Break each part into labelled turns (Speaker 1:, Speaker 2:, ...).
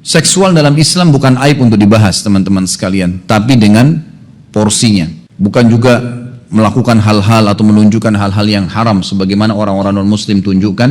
Speaker 1: Seksual dalam Islam bukan aib untuk dibahas teman-teman sekalian, tapi dengan porsinya. Bukan juga melakukan hal-hal atau menunjukkan hal-hal yang haram sebagaimana orang-orang non-muslim tunjukkan,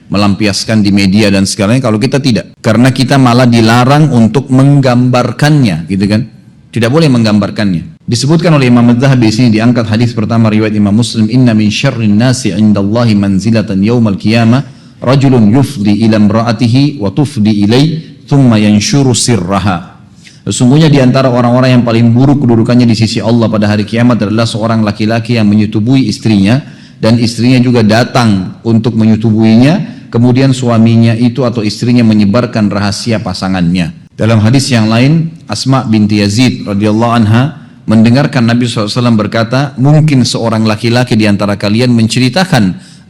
Speaker 1: melampiaskan di media dan segalanya. Kalau kita tidak, karena kita malah dilarang untuk menggambarkannya, gitu kan? Tidak boleh menggambarkannya. Disebutkan oleh Imam Az-Zahabi di sini, diangkat hadis pertama riwayat Imam Muslim, inna min syarrin nasi indallahi manzilatan yaumal qiyamah rajulun yufdi ila imra'atihi wa tufdi ilai thumma yanshuru sirraha. Sesungguhnya di antara orang-orang yang paling buruk kedudukannya di sisi Allah pada hari kiamat adalah seorang laki-laki yang menyetubui istrinya dan istrinya juga datang untuk menyetubuinya, kemudian suaminya itu atau istrinya menyebarkan rahasia pasangannya. Dalam hadis yang lain, Asma binti Yazid radhiyallahu anha mendengarkan Nabi SAW berkata, mungkin seorang laki-laki di antara kalian menceritakan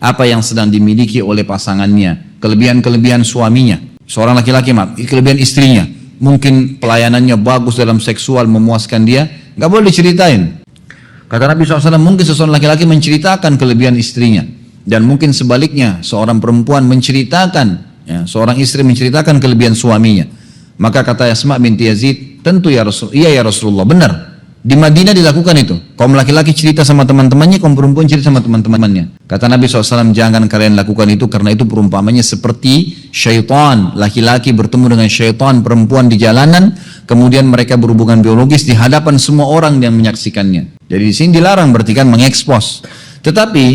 Speaker 1: apa yang sedang dimiliki oleh pasangannya, kelebihan-kelebihan suaminya. Seorang laki-laki, kelebihan istrinya, mungkin pelayanannya bagus dalam seksual, memuaskan dia, nggak boleh diceritain. Kata Nabi SAW, mungkin seseorang laki-laki menceritakan kelebihan istrinya, dan mungkin sebaliknya, seorang perempuan menceritakan, seorang istri menceritakan kelebihan suaminya. Maka kata Asma binti Yazid, tentu ya Rasul, iya ya Rasulullah, benar. Di Madinah dilakukan itu. Kaum laki-laki cerita sama teman-temannya, kaum perempuan cerita sama teman-temannya. Kata Nabi SAW, jangan kalian lakukan itu karena itu perumpamannya seperti syaitan. Laki-laki bertemu dengan syaitan perempuan di jalanan, kemudian mereka berhubungan biologis di hadapan semua orang yang menyaksikannya. Jadi di sini dilarang, berarti kan mengekspos. Tetapi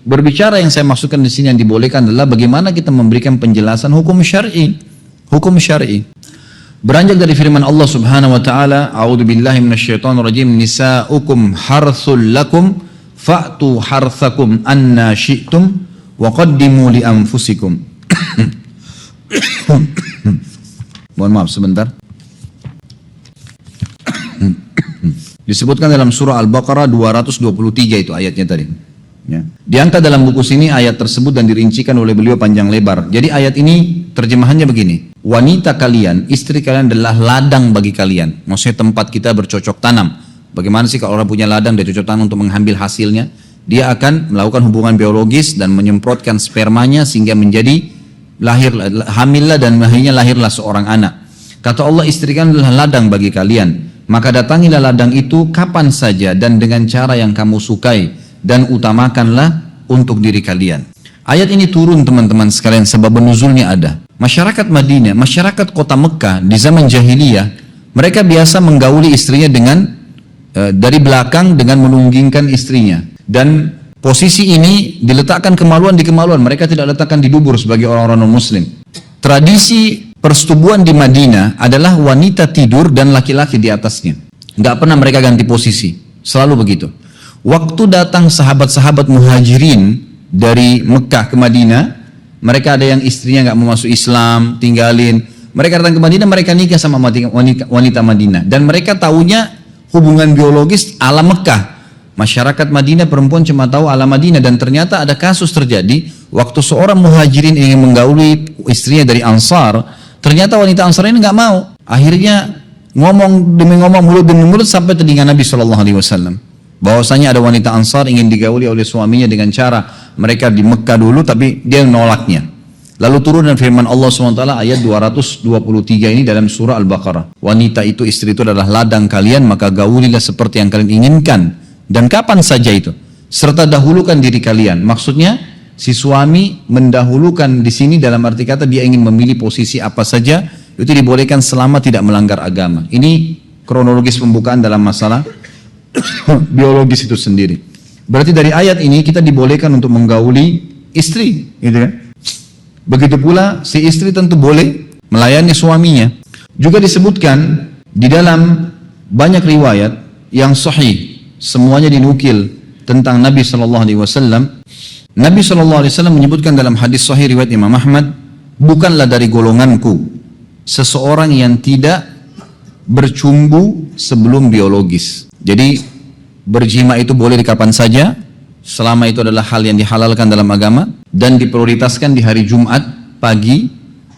Speaker 1: berbicara yang saya maksudkan di sini yang dibolehkan adalah bagaimana kita memberikan penjelasan hukum syar'i. Hukum syar'i. Beranjak dari firman Allah Subhanahu wa taala, a'udzubillahi minasyaitonir rajim, nisa'ukum harthul lakum fa'tu harthakum anna syi'tum wa qaddimu li anfusikum. Mohon maaf sebentar. Disebutkan dalam surah Al-Baqarah 223 itu ayatnya tadi. Ya. Diangkat dalam buku sini ayat tersebut dan dirincikan oleh beliau panjang lebar. Jadi ayat ini terjemahannya begini. Wanita kalian, istri kalian adalah ladang bagi kalian. Maksudnya tempat kita bercocok tanam. Bagaimana sih kalau orang punya ladang, dia cocok tanam untuk mengambil hasilnya? Dia akan melakukan hubungan biologis dan menyemprotkan spermanya sehingga menjadi hamillah dan akhirnya lahirlah seorang anak. Kata Allah, istri kalian adalah ladang bagi kalian. Maka datangilah ladang itu kapan saja dan dengan cara yang kamu sukai dan utamakanlah untuk diri kalian. Ayat ini turun teman-teman sekalian sebab nuzulnya ada. Masyarakat Madinah, masyarakat kota Mekah di zaman jahiliyah, mereka biasa menggauli istrinya dengan dari belakang dengan menunggingkan istrinya. Dan posisi ini diletakkan kemaluan di kemaluan, mereka tidak letakkan di dubur sebagai orang-orang non-muslim. Tradisi persetubuhan di Madinah adalah wanita tidur dan laki-laki di atasnya. Nggak pernah mereka ganti posisi, selalu begitu. Waktu datang sahabat-sahabat muhajirin dari Mekah ke Madinah, mereka ada yang istrinya nggak mau masuk Islam, tinggalin. Mereka datang ke Madinah, mereka nikah sama wanita Madinah. Dan mereka tahunya hubungan biologis ala Mekah. Masyarakat Madinah perempuan cuma tahu ala Madinah. Dan ternyata ada kasus terjadi, waktu seorang muhajirin ingin menggauli istrinya dari Ansar, ternyata wanita Ansar ini nggak mau. Akhirnya ngomong demi ngomong, mulut demi mulut sampai telinga Nabi SAW. Bahwasanya ada wanita Ansar ingin digauli oleh suaminya dengan cara mereka di Mekah dulu, tapi dia menolaknya. Lalu turun dan firman Allah SWT ayat 223 ini dalam surah Al-Baqarah. Wanita itu, istri itu adalah ladang kalian, maka gaulilah seperti yang kalian inginkan. Dan kapan saja itu. Serta dahulukan diri kalian. Maksudnya si suami mendahulukan di sini dalam arti kata dia ingin memilih posisi apa saja, itu dibolehkan selama tidak melanggar agama. Ini kronologis pembukaan dalam masalah biologis itu sendiri. Berarti dari ayat ini kita dibolehkan untuk menggauli istri, gitu kan? Begitu pula si istri tentu boleh melayani suaminya. Juga disebutkan di dalam banyak riwayat yang sahih, semuanya dinukil tentang Nabi SAW. Nabi SAW menyebutkan dalam hadis sahih riwayat Imam Ahmad, bukanlah dari golonganku seseorang yang tidak bercumbu sebelum biologis. Jadi berjima itu boleh di kapan saja, selama itu adalah hal yang dihalalkan dalam agama, dan diprioritaskan di hari Jumat pagi,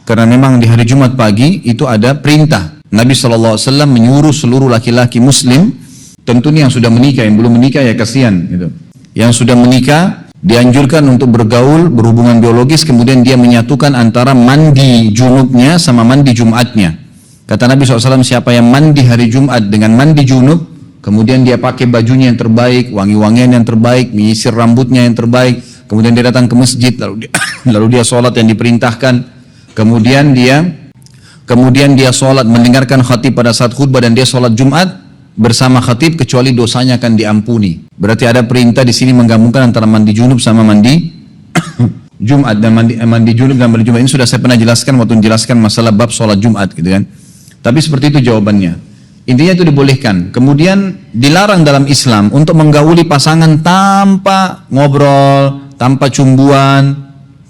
Speaker 1: karena memang di hari Jumat pagi itu ada perintah. Nabi SAW menyuruh seluruh laki-laki muslim, tentunya yang sudah menikah, yang belum menikah ya kasihan gitu. Yang sudah menikah dianjurkan untuk bergaul, berhubungan biologis, kemudian dia menyatukan antara mandi junubnya sama mandi Jumatnya. Kata Nabi SAW, siapa yang mandi hari Jumat dengan mandi junub, kemudian dia pakai bajunya yang terbaik, wangi-wangian yang terbaik, menyisir rambutnya yang terbaik, kemudian dia datang ke masjid, lalu dia sholat yang diperintahkan, kemudian dia sholat mendengarkan khatib pada saat khutbah dan dia sholat Jumat bersama khatib, kecuali dosanya akan diampuni. Berarti ada perintah di sini menggabungkan antara mandi junub sama mandi Jumat, dan mandi junub dan mandi Jumat ini sudah saya pernah jelaskan waktu menjelaskan masalah bab sholat Jumat gitu kan. Tapi seperti itu jawabannya. Intinya itu dibolehkan. Kemudian dilarang dalam Islam untuk menggauli pasangan tanpa ngobrol, tanpa cumbuan.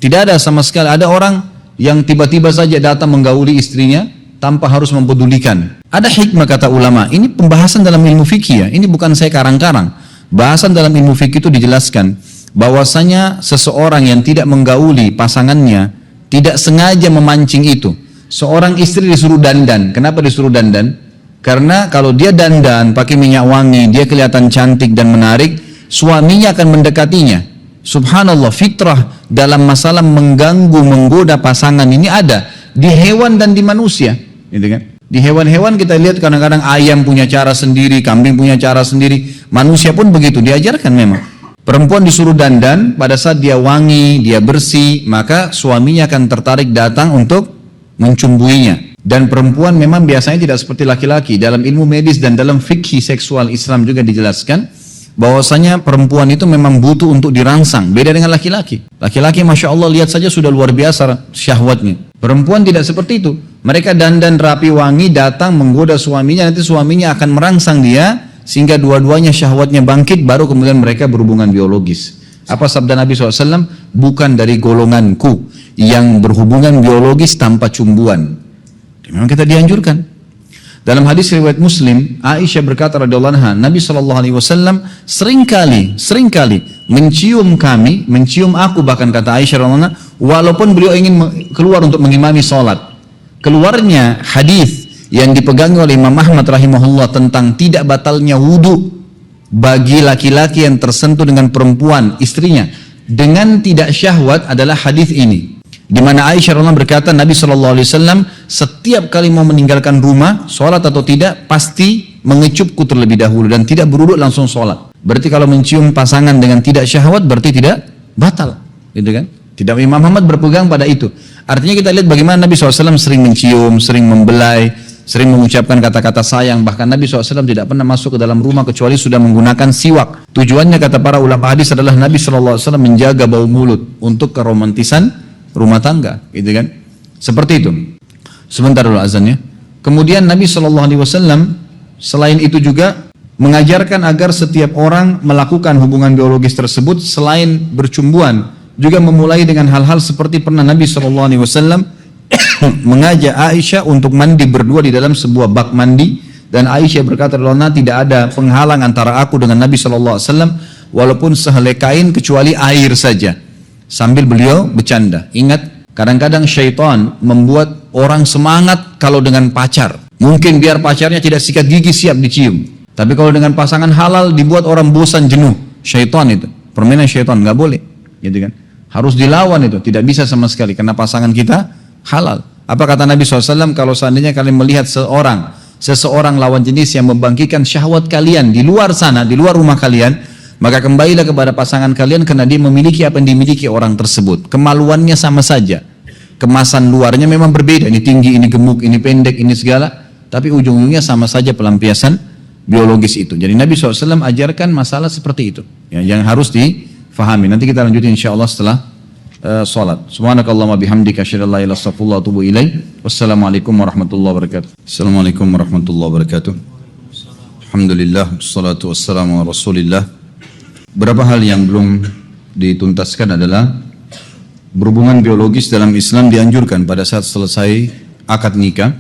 Speaker 1: Tidak ada sama sekali. Ada orang yang tiba-tiba saja datang menggauli istrinya tanpa harus mempedulikan. Ada hikmah kata ulama. Ini pembahasan dalam ilmu fikih ya. Ini bukan saya karang-karang. Bahasan dalam ilmu fikih itu dijelaskan bahwasanya seseorang yang tidak menggauli pasangannya tidak sengaja memancing itu. Seorang istri disuruh dandan. Kenapa disuruh dandan? Karena kalau dia dandan pakai minyak wangi, dia kelihatan cantik dan menarik, suaminya akan mendekatinya. Subhanallah, fitrah dalam masalah mengganggu, menggoda pasangan ini ada di hewan dan di manusia, gitu kan? Di hewan-hewan kita lihat kadang-kadang ayam punya cara sendiri, kambing punya cara sendiri, manusia pun begitu, diajarkan memang. Perempuan disuruh dandan, pada saat dia wangi, dia bersih, maka suaminya akan tertarik datang untuk mencumbuinya. Dan perempuan memang biasanya tidak seperti laki-laki. Dalam ilmu medis dan dalam fikih seksual Islam juga dijelaskan bahwasanya perempuan itu memang butuh untuk dirangsang. Beda dengan laki-laki. Laki-laki Masya Allah lihat saja sudah luar biasa syahwatnya. Perempuan tidak seperti itu. Mereka dandan rapi wangi datang menggoda suaminya, nanti suaminya akan merangsang dia sehingga dua-duanya syahwatnya bangkit, baru kemudian mereka berhubungan biologis. Apa sabda Nabi SAW? Bukan dari golonganku yang berhubungan biologis tanpa cumbuan. Memang kita dianjurkan. Dalam hadis riwayat Muslim, Aisyah berkata radhiyallahu anha, Nabi SAW seringkali mencium aku, bahkan kata Aisyah radhiyallahu anha, walaupun beliau ingin keluar untuk mengimami sholat. Keluarnya hadis yang dipegangi oleh Imam Ahmad rahimahullah tentang tidak batalnya wudu bagi laki-laki yang tersentuh dengan perempuan istrinya dengan tidak syahwat adalah hadis ini, di mana Aisyah radhiyallahu berkata Nabi SAW setiap kali mau meninggalkan rumah, sholat atau tidak, pasti mengecupku terlebih dahulu dan tidak beruduk langsung sholat. Berarti kalau mencium pasangan dengan tidak syahwat berarti tidak batal, gitu kan? Tidak, Imam Ahmad berpegang pada itu. Artinya kita lihat bagaimana Nabi SAW sering mencium, sering membelai, sering mengucapkan kata-kata sayang. Bahkan Nabi SAW tidak pernah masuk ke dalam rumah kecuali sudah menggunakan siwak. Tujuannya kata para ulama hadis adalah Nabi SAW menjaga bau mulut untuk keromantisan rumah tangga, gitu kan? Seperti itu. Sebentar dulu azannya. Kemudian Nabi SAW selain itu juga mengajarkan agar setiap orang melakukan hubungan biologis tersebut selain bercumbuan, juga memulai dengan hal-hal seperti pernah Nabi SAW mengajak Aisyah untuk mandi berdua di dalam sebuah bak mandi, dan Aisyah berkata, tidak ada penghalang antara aku dengan Nabi SAW walaupun sehelai kain kecuali air saja. Sambil beliau bercanda. Ingat, kadang-kadang syaitan membuat orang semangat kalau dengan pacar. Mungkin biar pacarnya tidak sikat gigi siap dicium. Tapi kalau dengan pasangan halal dibuat orang bosan jenuh. Syaitan itu, permainan syaitan, nggak boleh, gitu kan? Harus dilawan itu, tidak bisa sama sekali karena pasangan kita halal. Apa kata Nabi SAW? Kalau seandainya kalian melihat seseorang lawan jenis yang membangkitkan syahwat kalian di luar sana, di luar rumah kalian, maka kembalilah kepada pasangan kalian karena dia memiliki apa yang dimiliki orang tersebut. Kemaluannya sama saja, kemasan luarnya memang berbeda, ini tinggi, ini gemuk, ini pendek, ini segala, tapi ujung-ujungnya sama saja pelampiasan biologis itu. Jadi Nabi SAW ajarkan masalah seperti itu ya, yang harus difahami. Nanti kita lanjutin insyaAllah setelah salat. Subhanakallahumma bihamdika asyhadu an la ilaha illa anta astaghfiruka wa atubu ilaik. Wassalamualaikum warahmatullahi wabarakatuh. Assalamualaikum warahmatullahi wabarakatuh. Alhamdulillah, wassalatu wassalamu ala Rasulillah. Berapa hal yang belum dituntaskan adalah berhubungan biologis dalam Islam dianjurkan pada saat selesai akad nikah,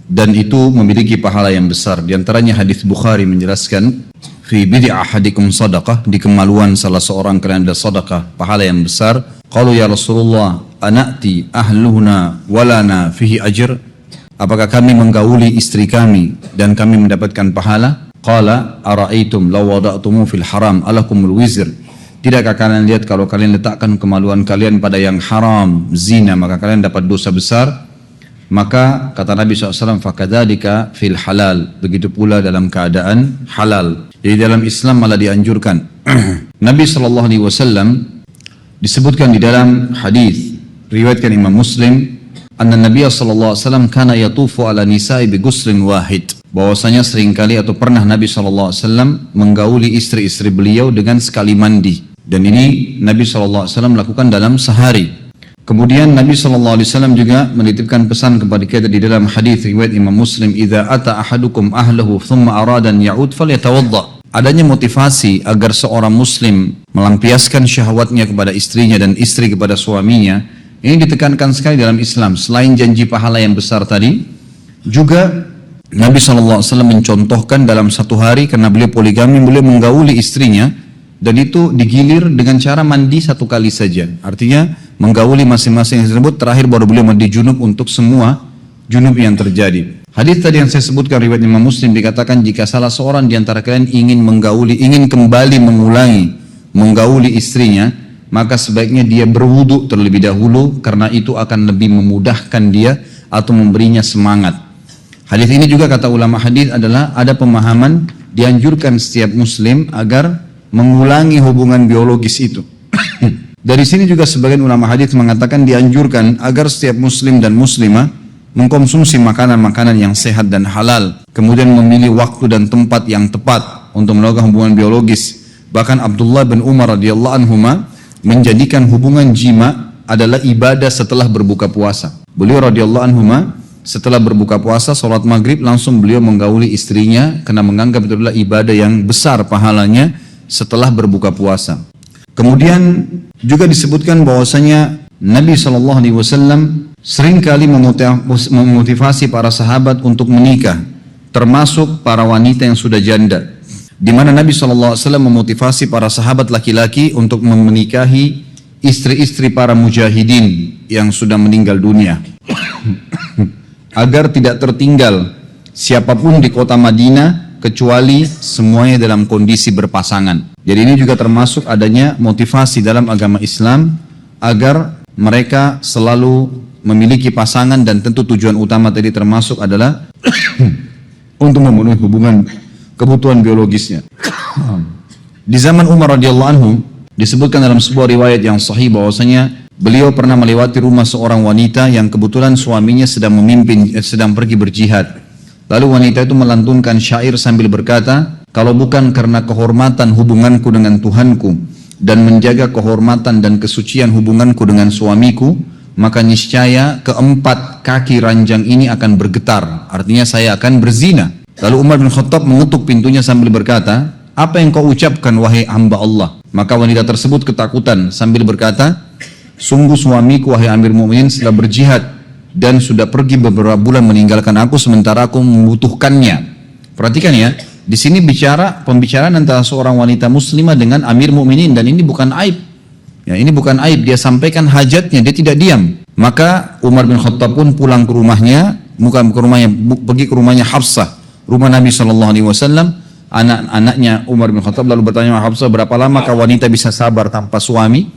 Speaker 1: dan itu memiliki pahala yang besar. Di antaranya hadis Bukhari menjelaskan fi bid'i ahadikum sadaqah, di kemaluan salah seorang kalian ada sedekah, pahala yang besar. Qalu ya Rasulullah anati ahluhuna walana fihi ajr, apakah kami menggauli istri kami dan kami mendapatkan pahala? Qala ara'aitum law wada'tumu fil haram alakumul wizr, tidakkah kalian lihat kalau kalian letakkan kemaluan kalian pada yang haram, zina, maka kalian dapat dosa besar? Maka kata Nabi SAW, fakadzalika fil halal, begitu pula dalam keadaan halal. Jadi dalam Islam malah dianjurkan. Nabi SAW disebutkan di dalam hadis riwayatkan Imam Muslim, anna Nabi SAW kana yatufu ala nisa'i bi ghuslin wahid, bahwasanya seringkali atau pernah Nabi SAW menggauli istri-istri beliau dengan sekali mandi, dan ini Nabi SAW lakukan dalam sehari. Kemudian Nabi SAW juga menitipkan pesan kepada kita di dalam hadis riwayat Imam Muslim, idza ata ahadukum ahlahu thumma arada an ya'ud falyatawadda. Adanya motivasi agar seorang muslim melampiaskan syahwatnya kepada istrinya dan istri kepada suaminya, ini ditekankan sekali dalam Islam. Selain janji pahala yang besar tadi, juga Nabi SAW mencontohkan dalam satu hari, karena beliau poligami, beliau menggauli istrinya, dan itu digilir dengan cara mandi satu kali saja. Artinya menggauli masing-masing tersebut, terakhir baru beliau mandi junub untuk semua junub yang terjadi. Hadis tadi yang saya sebutkan riwayat Imam Muslim, dikatakan jika salah seorang di antara kalian ingin kembali mengulangi menggauli istrinya, maka sebaiknya dia berwudu terlebih dahulu, karena itu akan lebih memudahkan dia atau memberinya semangat. Hadis ini juga kata ulama hadis adalah ada pemahaman dianjurkan setiap muslim agar mengulangi hubungan biologis itu. Dari sini juga sebagian ulama hadis mengatakan dianjurkan agar setiap muslim dan muslimah mengkonsumsi makanan-makanan yang sehat dan halal, kemudian memilih waktu dan tempat yang tepat untuk melakukan hubungan biologis. Bahkan Abdullah bin Umar radhiyallahu anhuma menjadikan hubungan jima adalah ibadah setelah berbuka puasa. Beliau radhiyallahu anhuma setelah berbuka puasa, sholat maghrib, langsung beliau menggauli istrinya karena menganggap itu adalah ibadah yang besar pahalanya setelah berbuka puasa. Kemudian juga disebutkan bahwasanya Nabi SAW seringkali memotivasi para sahabat untuk menikah, termasuk para wanita yang sudah janda, di mana Nabi SAW memotivasi para sahabat laki-laki untuk menikahi istri-istri para mujahidin yang sudah meninggal dunia agar tidak tertinggal siapapun di kota Madinah kecuali semuanya dalam kondisi berpasangan. Jadi ini juga termasuk adanya motivasi dalam agama Islam agar mereka selalu memiliki pasangan, dan tentu tujuan utama tadi termasuk adalah untuk memenuhi hubungan kebutuhan biologisnya. Di zaman Umar radhiyallahu anhu disebutkan dalam sebuah riwayat yang sahih bahwasanya beliau pernah melewati rumah seorang wanita yang kebetulan suaminya sedang pergi berjihad. Lalu wanita itu melantunkan syair sambil berkata, kalau bukan karena kehormatan hubunganku dengan Tuhanku dan menjaga kehormatan dan kesucian hubunganku dengan suamiku, maka niscaya keempat kaki ranjang ini akan bergetar, artinya saya akan berzina. Lalu Umar bin Khattab mengetuk pintunya sambil berkata, apa yang kau ucapkan wahai hamba Allah? Maka wanita tersebut ketakutan sambil berkata, sungguh suamiku wahai Amir Mu'minin sudah berjihad dan sudah pergi beberapa bulan meninggalkan aku sementara aku membutuhkannya. Perhatikan ya, di sini pembicaraan antara seorang wanita muslimah dengan Amir Mu'minin, dan ini bukan aib. Ya, ini bukan aib, dia sampaikan hajatnya, dia tidak diam. Maka Umar bin Khattab pun pulang ke rumahnya, pergi ke rumahnya Hafsah, rumah Nabi SAW. Anak-anaknya Umar bin Khattab lalu bertanya kepada Hafsah, berapa lama wanita bisa sabar tanpa suami?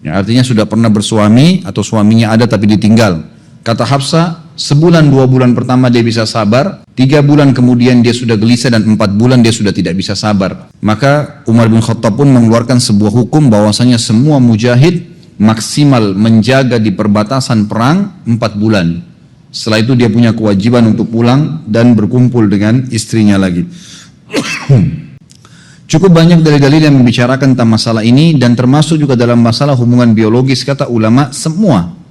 Speaker 1: Ya, artinya sudah pernah bersuami atau suaminya ada tapi ditinggal. Kata Hafsah, sebulan 2 bulan pertama dia bisa sabar, 3 bulan kemudian dia sudah gelisah, dan 4 bulan dia sudah tidak bisa sabar. Maka Umar bin Khattab pun mengeluarkan sebuah hukum bahwasanya semua mujahid maksimal menjaga di perbatasan perang 4 bulan. Setelah itu dia punya kewajiban untuk pulang dan berkumpul dengan istrinya lagi. Cukup banyak dalil-dalil yang membicarakan tentang masalah ini, dan termasuk juga dalam masalah hubungan biologis. Kata ulama, semua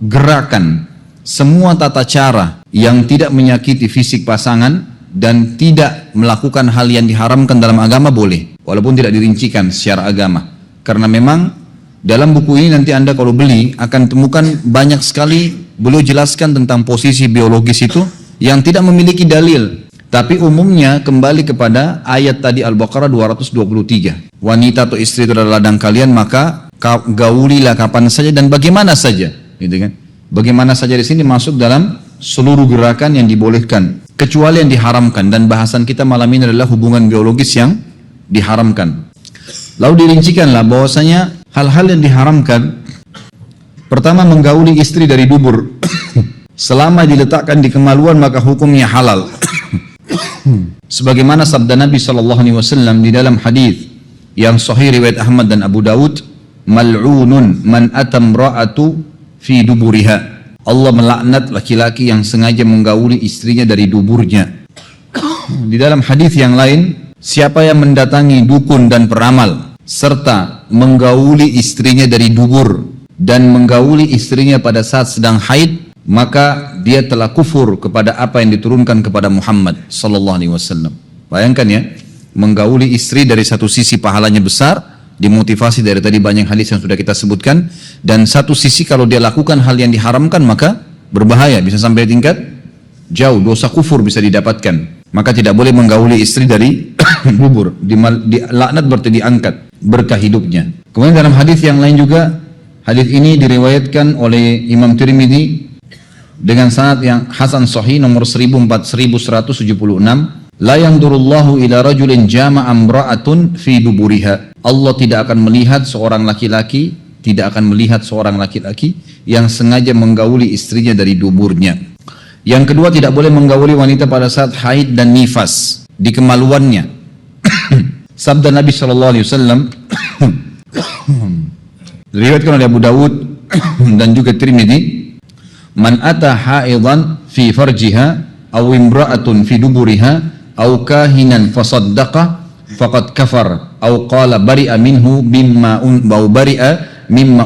Speaker 1: gerakan, semua tata cara yang tidak menyakiti fisik pasangan dan tidak melakukan hal yang diharamkan dalam agama boleh, walaupun tidak dirincikan secara agama. Karena memang dalam buku ini nanti Anda kalau beli akan temukan banyak sekali beliau jelaskan tentang posisi biologis itu yang tidak memiliki dalil. Tapi umumnya kembali kepada ayat tadi Al-Baqarah 223. Wanita atau istri itu adalah ladang kalian, maka gaulilah kapan saja dan bagaimana saja. Gitu kan? Bagaimana saja di sini masuk dalam seluruh gerakan yang dibolehkan, kecuali yang diharamkan, dan bahasan kita malam ini adalah hubungan biologis yang diharamkan. Lalu dirincikanlah bahwasanya hal-hal yang diharamkan, pertama menggauli istri dari dubur. Selama diletakkan di kemaluan maka hukumnya halal. Sebagaimana sabda Nabi SAW di dalam hadis yang sahih riwayat Ahmad dan Abu Dawud, mal'unun man atamra'atu fi duburiha. Allah melaknat laki-laki yang sengaja menggauli istrinya dari duburnya. Di dalam hadis yang lain, siapa yang mendatangi dukun dan peramal serta menggauli istrinya dari dubur dan menggauli istrinya pada saat sedang haid, maka dia telah kufur kepada apa yang diturunkan kepada Muhammad sallallahu alaihi wasallam. Bayangkan ya, menggauli istri dari satu sisi pahalanya besar, dimotivasi dari tadi banyak hadis yang sudah kita sebutkan, dan satu sisi kalau dia lakukan hal yang diharamkan maka berbahaya, bisa sampai tingkat jauh, dosa kufur bisa didapatkan. Maka tidak boleh menggauli istri dari dubur, dilaknat berarti diangkat berkah hidupnya. Kemudian dalam hadis yang lain juga, hadis ini diriwayatkan oleh Imam Tirmidzi dengan sanad yang hasan sahih nomor 1176, la yanzurullahu ila rajulin jama'a imra'atun fi duburiha. Allah tidak akan melihat seorang laki-laki, yang sengaja menggauli istrinya dari duburnya. Yang kedua, tidak boleh menggauli wanita pada saat haid dan nifas di kemaluannya. Sabda Nabi SAW diriwayatkan oleh Abu Dawud dan juga Tirmidzi, man ata haidan fi farjiha aw imra'atun fi duburiha aw kahinan fasaddaqa faqad kafar aw qala bari'a minhu mimma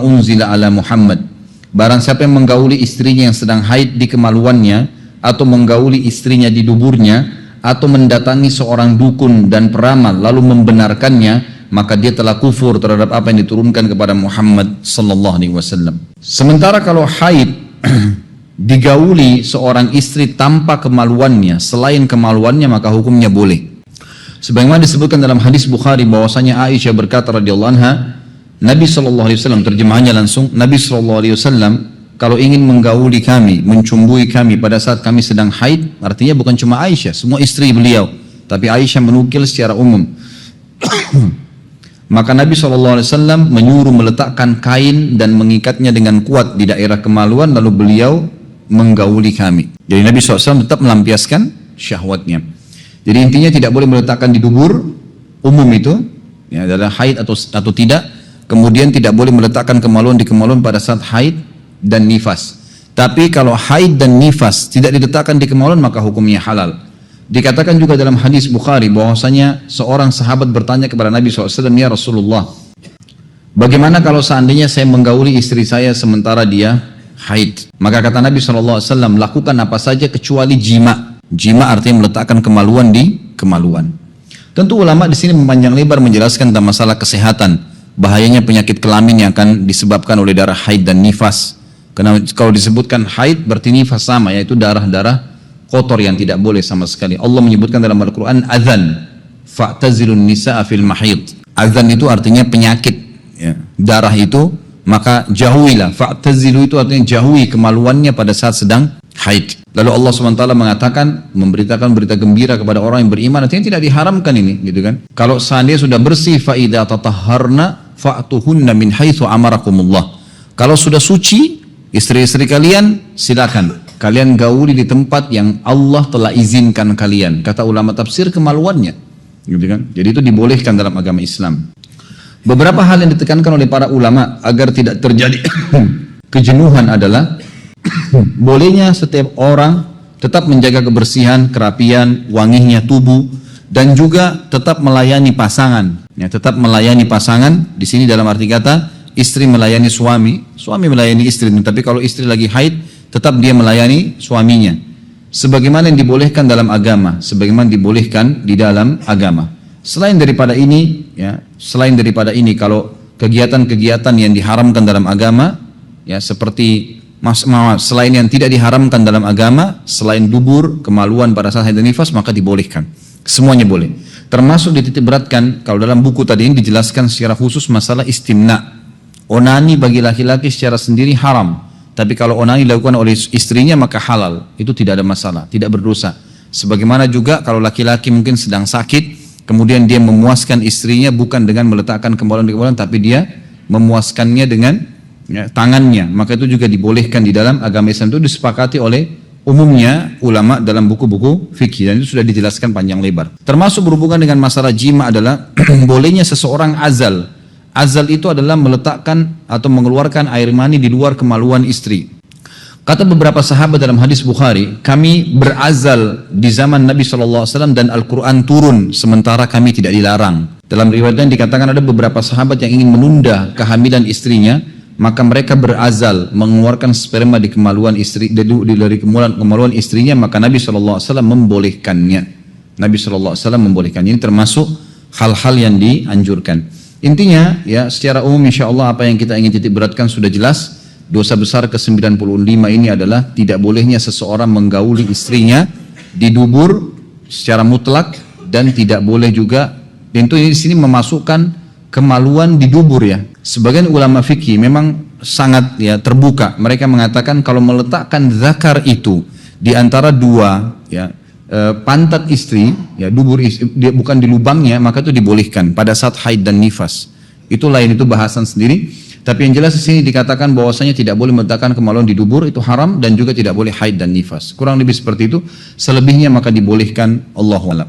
Speaker 1: unzila ala Muhammad. Barang siapa yang menggauli istrinya yang sedang haid di kemaluannya, atau menggauli istrinya di duburnya, atau mendatangi seorang dukun dan peramal lalu membenarkannya, maka dia telah kufur terhadap apa yang diturunkan kepada Muhammad sallallahu alaihi wasallam. Sementara kalau haid digauli seorang istri tanpa kemaluannya, selain kemaluannya, maka hukumnya boleh. Sebagaimana disebutkan dalam hadis Bukhari bahwasanya Aisyah berkata radhiyallahu anha, Nabi SAW, terjemahannya langsung, Nabi SAW kalau ingin menggauli kami, mencumbui kami pada saat kami sedang haid, artinya bukan cuma Aisyah, semua istri beliau, tapi Aisyah menukil secara umum. Maka Nabi SAW menyuruh meletakkan kain dan mengikatnya dengan kuat di daerah kemaluan, lalu beliau menggauli kami. Jadi Nabi SAW tetap melampiaskan syahwatnya. Jadi intinya tidak boleh meletakkan di dubur, umum itu, ya, adalah haid atau tidak. Kemudian tidak boleh meletakkan kemaluan di kemaluan pada saat haid dan nifas. Tapi kalau haid dan nifas tidak diletakkan di kemaluan maka hukumnya halal. Dikatakan juga dalam hadis Bukhari bahwasanya seorang sahabat bertanya kepada Nabi SAW, ya Rasulullah, bagaimana kalau seandainya saya menggauli istri saya sementara dia haid? Maka kata Nabi SAW, lakukan apa saja kecuali jima. Jima artinya meletakkan kemaluan di kemaluan. Tentu ulama di sini memanjang lebar menjelaskan tentang masalah kesehatan, bahayanya penyakit kelamin yang akan disebabkan oleh darah haid dan nifas. Karena kalau disebutkan haid berarti nifas sama, yaitu darah-darah kotor yang tidak boleh sama sekali. Allah menyebutkan dalam Al-Quran, adzan fa'tazilun nisa'a fil mahid. Adzan itu artinya penyakit, ya. Darah itu, maka jauhilah. Fa'tazilu itu artinya jauhi kemaluannya pada saat sedang haid. Lalu Allah SWT mengatakan, memberitakan berita gembira kepada orang yang beriman, artinya tidak diharamkan ini, gitu kan. Kalau seandainya sudah bersih, fa'idha tatahharna fa'tuhunna min haitsu amarakumullah. Kalau sudah suci, istri-istri kalian, silakan kalian gauli di tempat yang Allah telah izinkan kalian. Kata ulama tafsir, kemaluannya, gitu kan. Jadi itu dibolehkan dalam agama Islam. Beberapa hal yang ditekankan oleh para ulama agar tidak terjadi kejenuhan adalah bolehnya setiap orang tetap menjaga kebersihan, kerapian, wanginya tubuh, dan juga tetap melayani pasangan. Ya, tetap melayani pasangan. Di sini dalam arti kata istri melayani suami, suami melayani istri. Tapi kalau istri lagi haid, tetap dia melayani suaminya. Sebagaimana yang dibolehkan dalam agama, sebagaimana dibolehkan di dalam agama. Selain daripada ini, ya, kalau kegiatan-kegiatan yang diharamkan dalam agama, ya seperti selain yang tidak diharamkan dalam agama, selain dubur, kemaluan pada saat haid dan nifas, maka dibolehkan. Semuanya boleh. Termasuk dititik beratkan, kalau dalam buku tadi ini dijelaskan secara khusus masalah istimna. Onani bagi laki-laki secara sendiri haram. Tapi kalau onani dilakukan oleh istrinya maka halal. Itu tidak ada masalah, tidak berdosa. Sebagaimana juga kalau laki-laki mungkin sedang sakit, kemudian dia memuaskan istrinya bukan dengan meletakkan kemaluan di kemaluan, tapi dia memuaskannya dengan ya, tangannya, maka itu juga dibolehkan di dalam agama Islam. Itu disepakati oleh umumnya ulama dalam buku-buku fikih, dan itu sudah dijelaskan panjang lebar. Termasuk berhubungan dengan masalah jima adalah bolehnya seseorang azal. Azal itu adalah meletakkan atau mengeluarkan air mani di luar kemaluan istri. Kata beberapa sahabat dalam hadis Bukhari, kami berazal di zaman Nabi SAW dan Al-Quran turun, sementara kami tidak dilarang. Dalam riwayat lain dikatakan ada beberapa sahabat yang ingin menunda kehamilan istrinya, maka mereka berazal, mengeluarkan sperma di kemaluan istri, dari kemaluan istrinya, maka Nabi SAW membolehkannya. Nabi SAW membolehkannya. Ini termasuk hal-hal yang dianjurkan. Intinya, ya secara umum insya Allah apa yang kita ingin titik beratkan sudah jelas. Dosa besar ke-95 ini adalah tidak bolehnya seseorang menggauli istrinya di dubur secara mutlak, dan tidak boleh juga, tentu ini di sini memasukkan kemaluan di dubur ya. Sebagian ulama fikih memang sangat ya terbuka. Mereka mengatakan kalau meletakkan zakar itu di antara dua ya pantat istri, ya dubur istri, bukan di lubangnya, maka itu dibolehkan pada saat haid dan nifas. Itu lain, itu bahasan sendiri. Tapi yang jelas di sini dikatakan bahwasanya tidak boleh meletakkan kemaluan di dubur, itu haram, dan juga tidak boleh haid dan nifas. Kurang lebih seperti itu. Selebihnya maka dibolehkan, Allahu a'lam.